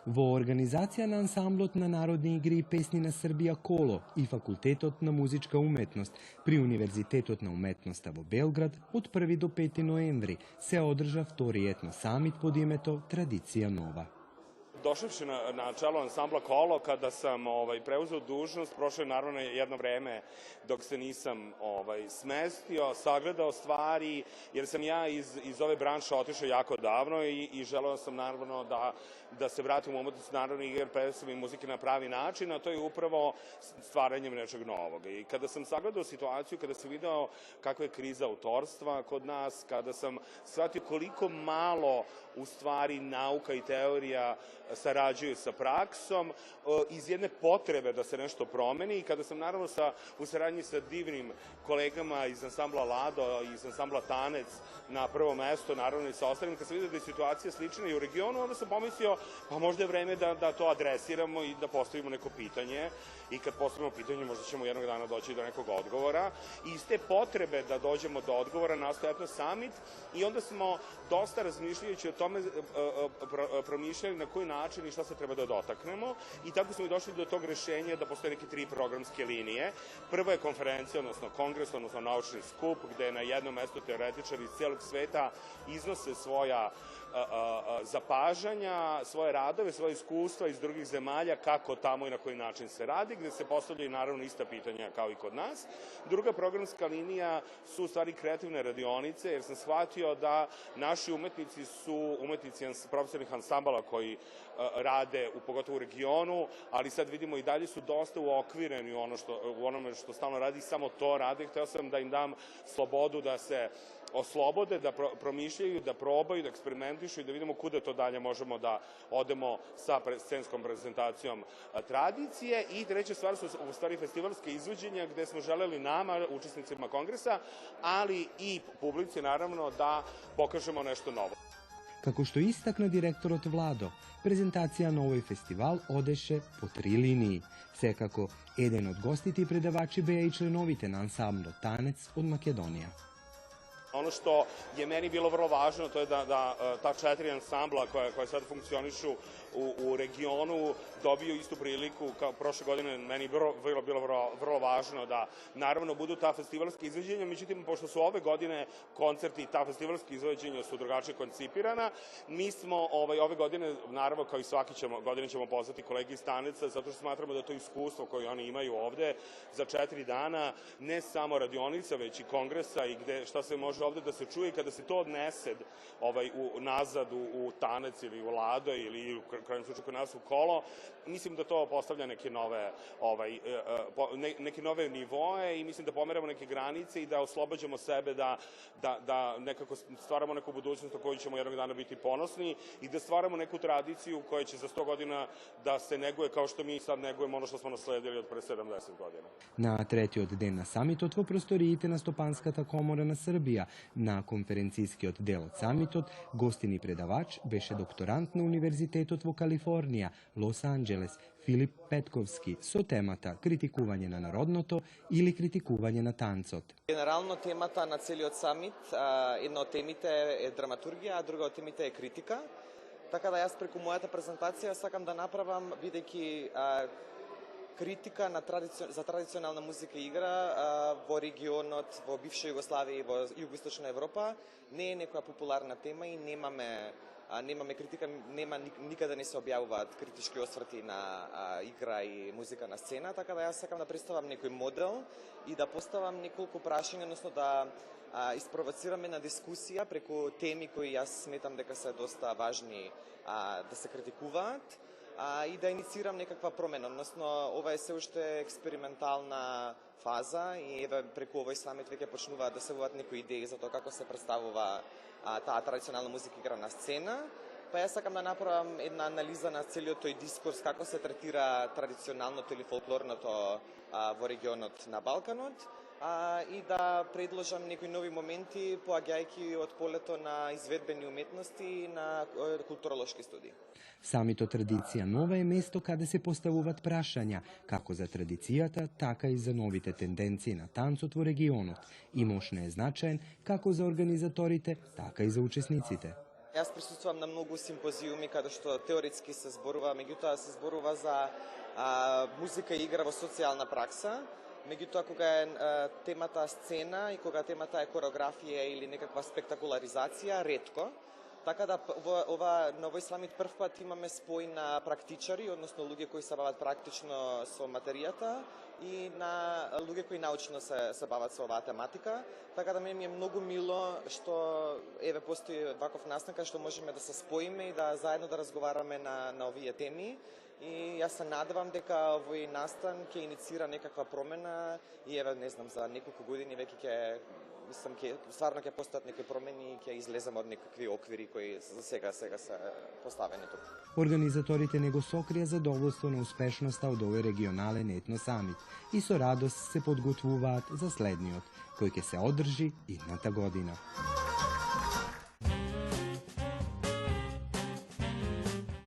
Во организација на ансамблот на народни игри и песни на Србија Коло и Факултетот на музичка уметност при Универзитетот на уметноста во Белград од 1 до 5 ноември се одржа втори етно самит под името Традиција нова. Došavši na čelo ansambla Kolo, kada sam preuzeo dužnost, prošlo je naravno jedno vreme dok se nisam smestio, sagledao stvari, jer sam ja iz ove branše otišao jako davno i želeo sam naravno da se vratim u umetnost narodnih igara, predstavom i muzike na pravi način, a to je upravo stvaranjem nečeg novog. I kada sam sagledao situaciju, kada sam video kakva je kriza autorstva kod nas, kada sam shvatio koliko malo u stvari nauka i teorija sarađuju sa praksom, iz jedne potrebe da se nešto promeni i kada sam naravno u saradnji sa divnim kolegama iz ansambla Lado i iz ansambla Tanec na prvo mesto, naravno i sa ostalim, kad sam vidio da je situacija slična i u regionu, onda sam pomislio pa možda je vreme da to adresiramo i da postavimo neko pitanje i kad postavimo pitanje možda ćemo jednog dana doći do nekog odgovora i iz te potrebe da dođemo do odgovora nastao Etno Summit i onda smo dosta razmišljajući o tome promišljali na koji način i šta se treba da dotaknemo i tako smo i došli do tog rešenja da postoje neke 3 programske linije. Prva je konferencija, odnosno kongres, odnosno naučni skup, gde na jednom mestu teoretičari iz celog sveta iznose svoja zapažanja, svoje radove, svoje iskustva iz drugih zemalja, kako tamo i na koji način se radi, gde se postavljaju naravno ista pitanja kao i kod nas. Druga programska linija su u stvari kreativne radionice, jer sam shvatio da naši umetnici su umetnici profesionalnih ansambala koji rade pogotovo u regionu, ali sad vidimo i dalje su dosta uokvireni u onome što stalno radi, samo to rade. Hteo sam da im dam slobodu da se oslobode, da promišljaju, da probaju, da eksperimentišu i da vidimo kuda to dalje možemo da odemo sa scenskom prezentacijom tradicije. I treća stvar su u stvari festivalske izvođenja gde smo želeli nama, učesnicima kongresa, ali i publici naravno da pokažemo nešto novo. Како што истакна директорот Владо, презентација на овој фестивал одеше по 3 линии. Секако, еден од гостите и предавачи беа и членовите на ансамблот Танец од Македонија. Ono što je meni bilo vrlo važno, to je da ta 4 ansambla koja sad funkcionišu u regionu dobiju istu priliku kao prošle godine. Meni je bilo vrlo važno da naravno budu ta festivalska izvođenja, međutim, pošto su ove godine koncerti i ta festivalska izvođenja su drugačije koncipirana, mi smo ove godine, naravno kao i svake godine ćemo pozvati kolege iz Taneca, zato što smatramo da to iskustvo koje oni imaju ovde za 4 dana, ne samo radionica, već i kongresa i šta se može ovde da se čuje i kada se to odnese nazad u Tanec ili u Lado ili u krajem slučaju kod nas u Kolo, mislim da to postavlja neke nove nivoe i mislim da pomeramo neke granice i da oslobađamo sebe da nekako stvaramo neku budućnost o kojoj ćemo jednog dana biti ponosni i da stvaramo neku tradiciju koja će za 100 godina da se neguje kao što mi sad negujemo ono što smo nasledili od pre 70 godina. На третиот ден на самитот во просториите на Стопанската комора на Србија, на конференцијскиот дел од самитот, гостин и предавач беше докторант на Универзитетот во Калифорнија, Лос Анџелес, Филип Петковски, со темата критикување на народното или критикување на танцот. Генерално темата на целиот самит, една од темите е драматургија, а друга од темите е критика. Така да јас преку мојата презентација сакам да направам, бидејќи критика за традиционална музика и игра во регионот, во бивша Југославија и во Југоисточна Европа не е некоја популарна тема и немаме критика, никаде не се објавуваат критички осврти на игра и музика на сцена, така да јас сакам да представам некој модел и да поставам неколку прашања, односно да испровоцираме на дискусија преку теми кои јас сметам дека се доста важни да се критикуваат и да инициирам некаква промена, односно ова е се уште експериментална фаза и еве преку овој самит веќе почнуваат да се воват некои идеи за тоа како се представува таа традиционална музика игра на сцена. Па јас сакам да направам една анализа на целиот тој дискурс, како се третира традиционалното или фолклорното во регионот на Балканот и да предложам некои нови моменти, поаѓајќи од полето на изведбени уметности и на културолошки студии. Самитот Традиција нова е место каде се поставуваат прашања, како за традицијата, така и за новите тенденции на танцот во регионот. И мощно е значаен како за организаторите, така и за учесниците. Јас присуствувам на многу симпозиуми каде што теоретски се зборува, меѓутоа се зборува за музика и игра во социјална пракса. Меѓутоа, кога е темата сцена и кога темата е кореографија или некаква спектакуларизација, ретко. Така да ова на овој самит прв пат имаме спој на практичари, односно луѓе кои се бават практично со материјата и на луѓе кои научно се бават со оваа тематика. Така да ми е многу мило што еве постои ваков настан кај што можеме да се споиме и да заедно да разговараме на овие теми. И јас се надевам дека овој настан ќе иницира некаква промена и еве не знам за неколку години веќе стварно ќе постојат некои промени и ќе излеземе од некакви оквири кои за сега се поставени тук. Организаторите не го сокрија задоволство на успешноста од овој регионален етносамит и со радост се подготвуваат за следниот, кој ќе се одржи идната година.